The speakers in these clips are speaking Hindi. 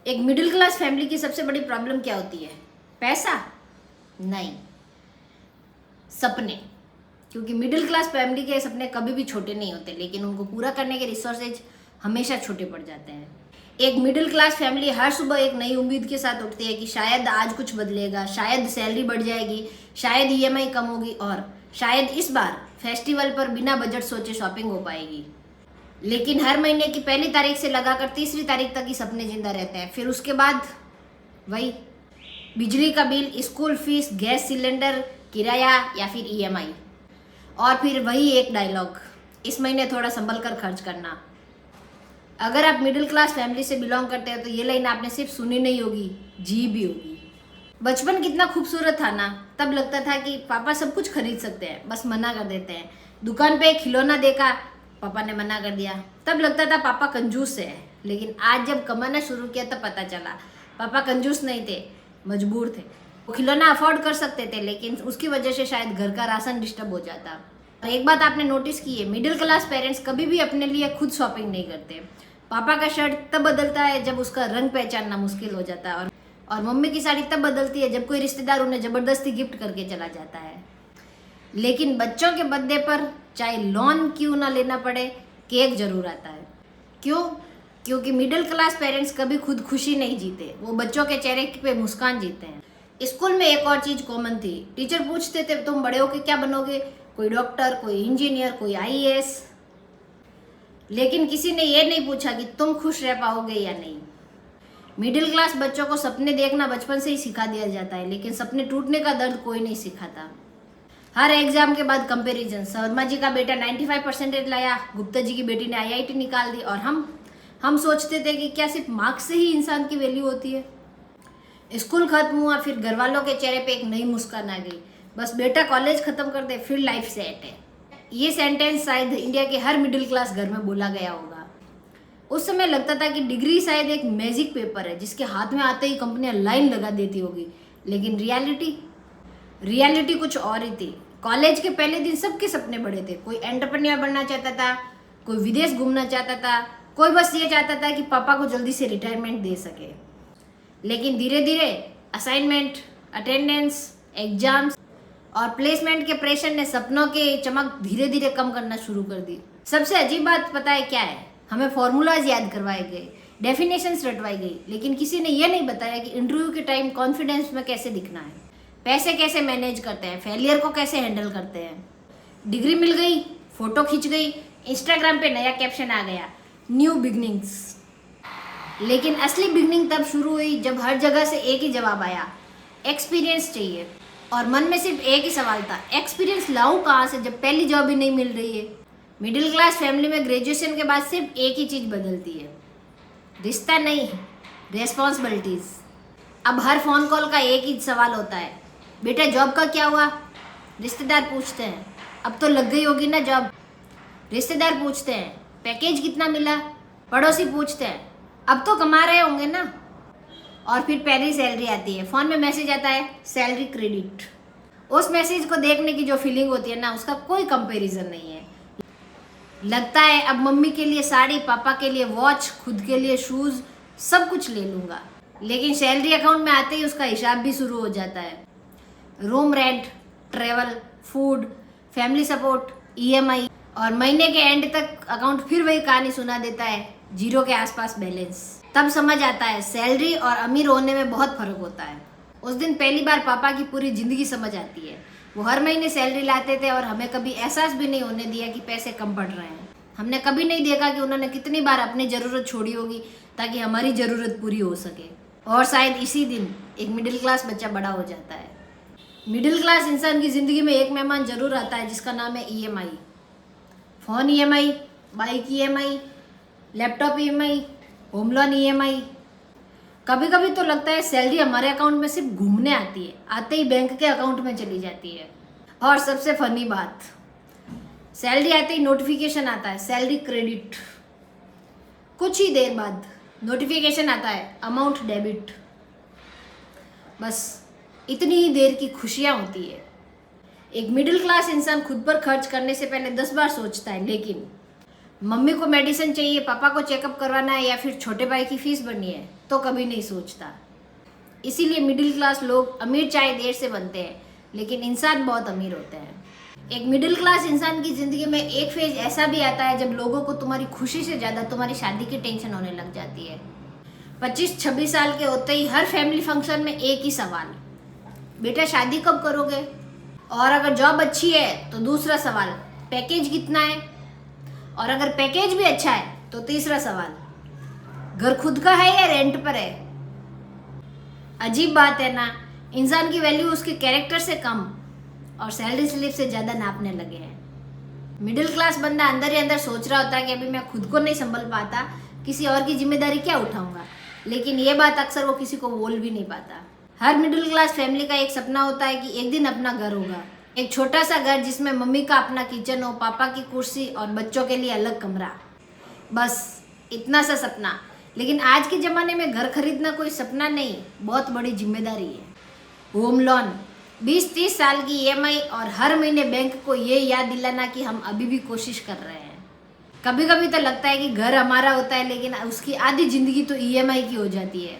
एक मिडिल क्लास फैमिली की सबसे बड़ी प्रॉब्लम क्या होती है? पैसा नहीं, सपने। क्योंकि मिडिल क्लास फैमिली के सपने कभी भी छोटे नहीं होते, लेकिन उनको पूरा करने के रिसोर्सेज हमेशा छोटे पड़ जाते हैं। एक मिडिल क्लास फैमिली हर सुबह एक नई उम्मीद के साथ उठती है कि शायद आज कुछ बदलेगा, शायद सैलरी बढ़ जाएगी, शायद ईएमआई कम होगी और शायद इस बार फेस्टिवल पर बिना बजट सोचे शॉपिंग हो पाएगी। लेकिन हर महीने की पहली तारीख से लगाकर 30वीं तारीख तक ही सपने जिंदा रहते हैं। फिर उसके बाद वही बिजली का bill, school fees, gas cylinder, किराया या फिर ईएमआई। और फिर वही एक डायलॉग, इस महीने थोड़ा संभल कर खर्च करना। अगर आप मिडिल क्लास फैमिली से बिलोंग करते हो तो ये लाइन आपने सिर्फ सुनी नहीं होगी, जी भी होगी। बचपन कितना खूबसूरत था ना। तब लगता था कि पापा सब कुछ खरीद सकते हैं, बस मना कर देते हैं। दुकान पे एक खिलौना देखा, पापा ने मना कर दिया। तब लगता था पापा कंजूस है, लेकिन आज जब कमाना शुरू किया तब पता चला पापा कंजूस नहीं थे, मजबूर थे। वो खिलौना अफोर्ड कर सकते थे, लेकिन उसकी वजह से शायद घर का राशन डिस्टर्ब हो जाता। और एक बात आपने नोटिस की है, मिडिल क्लास पेरेंट्स कभी भी अपने लिए खुद शॉपिंग नहीं करते। पापा का शर्ट तब बदलता है जब उसका रंग पहचानना मुश्किल हो जाता है, और मम्मी की साड़ी तब बदलती है जब कोई रिश्तेदार उन्हें जबरदस्ती गिफ्ट करके चला जाता है। लेकिन बच्चों के बर्थडे पर चाहे लोन क्यों ना लेना पड़े, केक जरूर आता है। क्यों? क्योंकि मिडिल क्लास पेरेंट्स कभी खुद खुशी नहीं जीते, वो बच्चों के चेहरे पे मुस्कान जीते हैं। स्कूल में एक और चीज कॉमन थी, टीचर पूछते थे तुम बड़े होके क्या बनोगे? कोई डॉक्टर, कोई इंजीनियर, कोई आईएएस। लेकिन किसी ने ये नहीं पूछा कि तुम खुश रह पाओगे या नहीं। मिडिल क्लास बच्चों को सपने देखना बचपन से ही सिखा दिया जाता है, लेकिन सपने टूटने का दर्द कोई नहीं सिखाता। हर एग्जाम के बाद कंपैरिजन, शर्मा जी का बेटा 95% लाया, गुप्ता जी की बेटी ने आईआईटी निकाल दी, और हम सोचते थे कि क्या सिर्फ मार्क्स से ही इंसान की वैल्यू होती है। स्कूल खत्म हुआ, फिर घर वालों के चेहरे पे एक नई मुस्कान आ गई, बस बेटा कॉलेज खत्म कर दे फिर लाइफ सेट है। ये सेंटेंस शायद इंडिया के हर मिडिल क्लास घर में बोला गया होगा। उस समय लगता था कि डिग्री शायद एक मैजिक पेपर है जिसके हाथ में आते ही कंपनियां लाइन लगा देती होगी, लेकिन रियलिटी कुछ और ही थी। कॉलेज के पहले दिन सबके सपने बड़े थे। कोई एंटरप्रेन्योर बनना चाहता था, कोई विदेश घूमना चाहता था, कोई बस ये चाहता था कि पापा को जल्दी से रिटायरमेंट दे सके। लेकिन धीरे धीरे असाइनमेंट, अटेंडेंस, एग्जाम्स और प्लेसमेंट के प्रेशर ने सपनों के चमक धीरे धीरे कम करना शुरू कर दी। सबसे अजीब बात पता है क्या है? हमें फॉर्मूलाज याद करवाए गए, डेफिनेशंस रटवाई गई, लेकिन किसी ने यह नहीं बताया कि इंटरव्यू के टाइम कॉन्फिडेंस में कैसे दिखना है, पैसे कैसे मैनेज करते हैं, फेलियर को कैसे हैंडल करते हैं। डिग्री मिल गई, फोटो खींच गई, इंस्टाग्राम पे नया कैप्शन आ गया, न्यू बिगनिंग्स। लेकिन असली बिगनिंग तब शुरू हुई जब हर जगह से एक ही जवाब आया, एक्सपीरियंस चाहिए। और मन में सिर्फ एक ही सवाल था, एक्सपीरियंस लाऊं कहाँ से जब पहली जॉब ही नहीं मिल रही है। मिडिल क्लास फैमिली में ग्रेजुएशन के बाद सिर्फ एक ही चीज़ बदलती है, रिश्ता नहीं, रेस्पॉन्सिबिलिटीज। अब हर फोन कॉल का एक ही सवाल होता है, बेटा जॉब का क्या हुआ? रिश्तेदार पूछते हैं, अब तो लग गई होगी ना जॉब। रिश्तेदार पूछते हैं, पैकेज कितना मिला? पड़ोसी पूछते हैं, अब तो कमा रहे होंगे ना। और फिर पहली सैलरी आती है, फ़ोन में मैसेज आता है, सैलरी क्रेडिट। उस मैसेज को देखने की जो फीलिंग होती है ना, उसका कोई कंपैरिजन नहीं है। लगता है अब मम्मी के लिए साड़ी, पापा के लिए वॉच, खुद के लिए शूज़, सब कुछ ले लूँगा। लेकिन सैलरी अकाउंट में आते ही उसका हिसाब भी शुरू हो जाता है। Room rent, travel, food, family support, EMI, और महीने के एंड तक अकाउंट फिर वही कहानी सुना देता है, जीरो के आसपास बैलेंस। तब समझ आता है सैलरी और अमीर होने में बहुत फर्क होता है। उस दिन पहली बार पापा की पूरी जिंदगी समझ आती है। वो हर महीने सैलरी लाते थे और हमें कभी एहसास भी नहीं होने दिया कि पैसे कम पड़ रहे हैं। हमने कभी नहीं देखा कि उन्होंने कितनी बार अपनी ज़रूरत छोड़ी होगी ताकि हमारी ज़रूरत पूरी हो सके। और शायद इसी दिन एक मिडिल क्लास बच्चा बड़ा हो जाता है। मिडिल क्लास इंसान की ज़िंदगी में एक मेहमान जरूर आता है जिसका नाम है EMI. Phone EMI, bike EMI, laptop EMI, home loan EMI. कभी कभी तो लगता है सैलरी हमारे अकाउंट में सिर्फ घूमने आती है, आते ही बैंक के अकाउंट में चली जाती है। और सबसे फनी बात, सैलरी आते ही नोटिफिकेशन आता है, सैलरी क्रेडिट। कुछ ही देर बाद नोटिफिकेशन आता है, अमाउंट डेबिट। बस इतनी ही देर की खुशियाँ होती है। एक मिडिल क्लास इंसान खुद पर खर्च करने से पहले 10 बार सोचता है, लेकिन मम्मी को मेडिसिन चाहिए, पापा को चेकअप करवाना है या फिर छोटे भाई की फीस भरनी है, तो कभी नहीं सोचता। इसीलिए मिडिल क्लास लोग अमीर चाहे देर से बनते हैं, लेकिन इंसान बहुत अमीर होते हैं। एक मिडिल क्लास इंसान की ज़िंदगी में एक फेज ऐसा भी आता है जब लोगों को तुम्हारी खुशी से ज़्यादा तुम्हारी शादी की टेंशन होने लग जाती है। 25-26 साल के होते ही हर फैमिली फंक्शन में एक ही सवाल, बेटा शादी कब करोगे? और अगर जॉब अच्छी है तो दूसरा सवाल, पैकेज कितना है? और अगर पैकेज भी अच्छा है तो तीसरा सवाल, घर खुद का है या रेंट पर है? अजीब बात है ना, इंसान की वैल्यू उसके कैरेक्टर से कम और सैलरी स्लिप से ज़्यादा नापने लगे हैं। मिडिल क्लास बंदा अंदर ही अंदर सोच रहा होता है कि अभी मैं खुद को नहीं संभल पाता, किसी और की जिम्मेदारी क्या उठाऊंगा, लेकिन ये बात अक्सर वो किसी को बोल भी नहीं पाता। हर मिडिल क्लास फैमिली का एक सपना होता है कि एक दिन अपना घर होगा, एक छोटा सा घर जिसमें मम्मी का अपना किचन हो, पापा की कुर्सी और बच्चों के लिए अलग कमरा, बस इतना सा सपना। लेकिन आज के ज़माने में घर खरीदना कोई सपना नहीं, बहुत बड़ी जिम्मेदारी है। होम लोन, 20-30 साल की EMI और हर महीने बैंक को ये याद दिलाना कि हम अभी भी कोशिश कर रहे हैं। कभी कभी तो लगता है कि घर हमारा होता है, लेकिन उसकी आधी ज़िंदगी तो EMI की हो जाती है।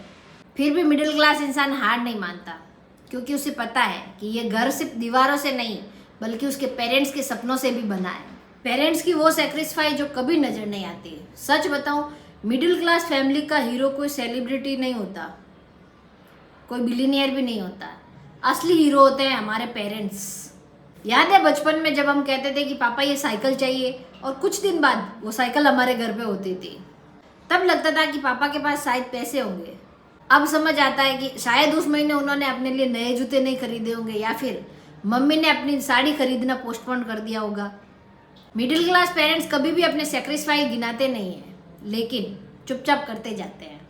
फिर भी मिडिल क्लास इंसान हार नहीं मानता, क्योंकि उसे पता है कि ये घर सिर्फ दीवारों से नहीं बल्कि उसके पेरेंट्स के सपनों से भी बना है। पेरेंट्स की वो सेक्रीफाइस जो कभी नज़र नहीं आती। सच बताऊँ, मिडिल क्लास फैमिली का हीरो कोई सेलिब्रिटी नहीं होता, कोई बिलीनियर भी नहीं होता। असली हीरो होते हैं हमारे पेरेंट्स। याद है बचपन में जब हम कहते थे कि पापा ये साइकिल चाहिए, और कुछ दिन बाद वो साइकिल हमारे घर पे होती थी। तब लगता था कि पापा के पास शायद पैसे होंगे। अब समझ आता है कि शायद उस महीने उन्होंने अपने लिए नए जूते नहीं खरीदे होंगे, या फिर मम्मी ने अपनी साड़ी खरीदना पोस्टपोन कर दिया होगा। मिडिल क्लास पेरेंट्स कभी भी अपने सेक्रीफाइस गिनाते नहीं हैं, लेकिन चुपचाप करते जाते हैं।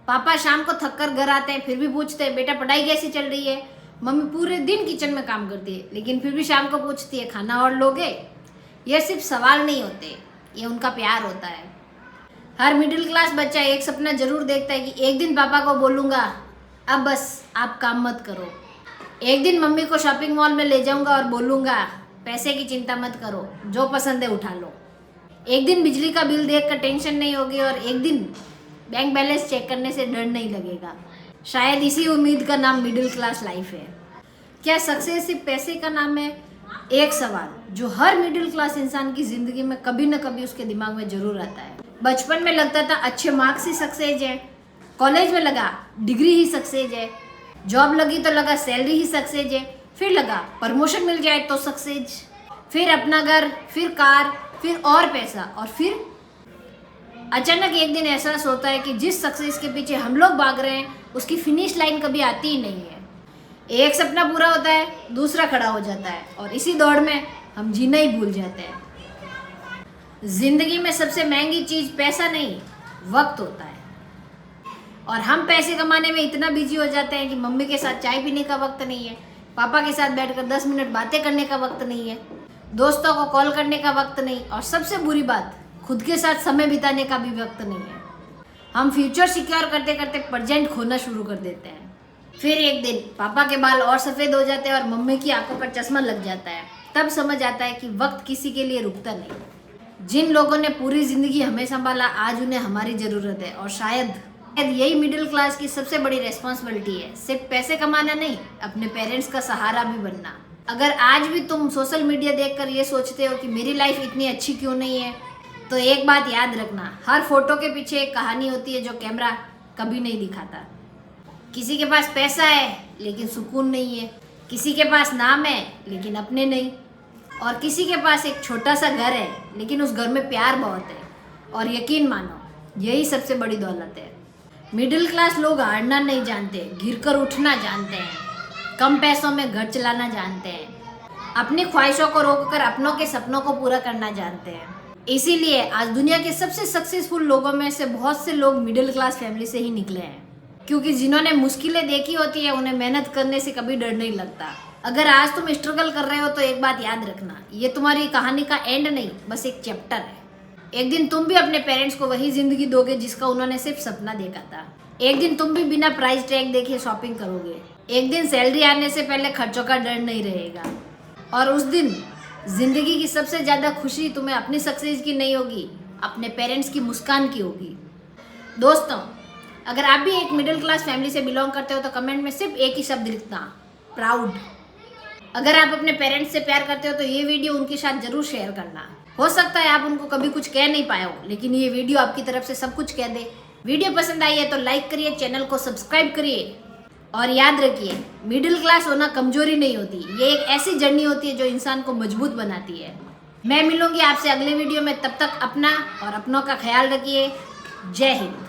पापा शाम को थक कर घर आते हैं, फिर भी पूछते हैं बेटा पढ़ाई कैसी चल रही है? मम्मी पूरे दिन किचन में काम करती है, लेकिन फिर भी शाम को पूछती है खाना और लोगे? ये सिर्फ सवाल नहीं होते, ये उनका प्यार होता है। हर मिडिल क्लास बच्चा एक सपना जरूर देखता है कि एक दिन पापा को बोलूँगा अब बस आप काम मत करो। एक दिन मम्मी को शॉपिंग मॉल में ले जाऊँगा और बोलूँगा पैसे की चिंता मत करो, जो पसंद है उठा लो। एक दिन बिजली का बिल देख कर टेंशन नहीं होगी, और एक दिन बैंक बैलेंस चेक करने से डर नहीं लगेगा। शायद इसी उम्मीद का नाम मिडिल क्लास लाइफ है। क्या सक्सेस सिर्फ पैसे का नाम है? एक सवाल जो हर मिडिल क्लास इंसान की ज़िंदगी में कभी न कभी उसके दिमाग में ज़रूर आता है। बचपन में लगता था अच्छे मार्क्स ही सक्सेस है, कॉलेज में लगा डिग्री ही सक्सेस है, जॉब लगी तो लगा सैलरी ही सक्सेस है, फिर लगा प्रमोशन मिल जाए तो सक्सेस, फिर अपना घर, फिर कार, फिर और पैसा, और फिर अचानक एक दिन एहसास होता है कि जिस सक्सेस के पीछे हम लोग भाग रहे हैं उसकी फिनिश लाइन कभी आती ही नहीं है। एक सपना पूरा होता है, दूसरा खड़ा हो जाता है, और इसी दौड़ में हम जीना ही भूल जाते हैं। जिंदगी में सबसे महंगी चीज़ पैसा नहीं, वक्त होता है, और हम पैसे कमाने में इतना बिजी हो जाते हैं कि मम्मी के साथ चाय पीने का वक्त नहीं है, पापा के साथ बैठकर 10 मिनट बातें करने का वक्त नहीं है, दोस्तों को कॉल करने का वक्त नहीं, और सबसे बुरी बात खुद के साथ समय बिताने का भी वक्त नहीं है। हम फ्यूचर सिक्योर करते करते प्रेजेंट खोना शुरू कर देते हैं। फिर एक दिन पापा के बाल और सफ़ेद हो जाते हैं और मम्मी की आंखों पर चश्मा लग जाता है। तब समझ आता है कि वक्त किसी के लिए रुकता नहीं। जिन लोगों ने पूरी ज़िंदगी हमें संभाला, आज उन्हें हमारी ज़रूरत है, और शायद यही मिडिल क्लास की सबसे बड़ी रेस्पॉन्सिबिलिटी है, सिर्फ पैसे कमाना नहीं, अपने पेरेंट्स का सहारा भी बनना। अगर आज भी तुम सोशल मीडिया देखकर ये सोचते हो कि मेरी लाइफ इतनी अच्छी क्यों नहीं है, तो एक बात याद रखना, हर फोटो के पीछे एक कहानी होती है जो कैमरा कभी नहीं दिखाता। किसी के पास पैसा है लेकिन सुकून नहीं है, किसी के पास नाम है लेकिन अपने नहीं, और किसी के पास एक छोटा सा घर है लेकिन उस घर में प्यार बहुत है। और यकीन मानो, यही सबसे बड़ी दौलत है। मिडिल क्लास लोग हारना नहीं जानते, गिरकर उठना जानते हैं, कम पैसों में घर चलाना जानते हैं, अपनी ख्वाहिशों को रोककर अपनों के सपनों को पूरा करना जानते हैं। इसीलिए आज दुनिया के सबसे सक्सेसफुल लोगों में से बहुत से लोग मिडिल क्लास फैमिली से ही निकले हैं, क्योंकि जिन्होंने मुश्किलें देखी होती है उन्हें मेहनत करने से कभी डर नहीं लगता। अगर आज तुम स्ट्रगल कर रहे हो तो एक बात याद रखना, ये तुम्हारी कहानी का एंड नहीं, बस एक चैप्टर है। एक दिन तुम भी अपने पेरेंट्स को वही जिंदगी दोगे जिसका उन्होंने सिर्फ सपना देखा था। एक दिन तुम भी बिना प्राइस टैग देखे शॉपिंग करोगे। एक दिन सैलरी आने से पहले खर्चों का डर नहीं रहेगा, और उस दिन जिंदगी की सबसे ज़्यादा खुशी तुम्हें अपनी सक्सेस की नहीं होगी, अपने पेरेंट्स की मुस्कान की होगी। दोस्तों, अगर आप भी एक मिडिल क्लास फैमिली से बिलोंग करते हो तो कमेंट में सिर्फ एक ही शब्द लिखना, प्राउड। अगर आप अपने पेरेंट्स से प्यार करते हो तो ये वीडियो उनके साथ जरूर शेयर करना। हो सकता है आप उनको कभी कुछ कह नहीं पाए हो, लेकिन ये वीडियो आपकी तरफ से सब कुछ कह दे। वीडियो पसंद आई है तो लाइक करिए, चैनल को सब्सक्राइब करिए और याद रखिए, मिडिल क्लास होना कमजोरी नहीं होती, ये एक ऐसी जर्नी होती है जो इंसान को मजबूत बनाती है। मैं मिलूंगी आपसे अगले वीडियो में, तब तक अपना और अपनों का ख्याल रखिए। जय हिंद।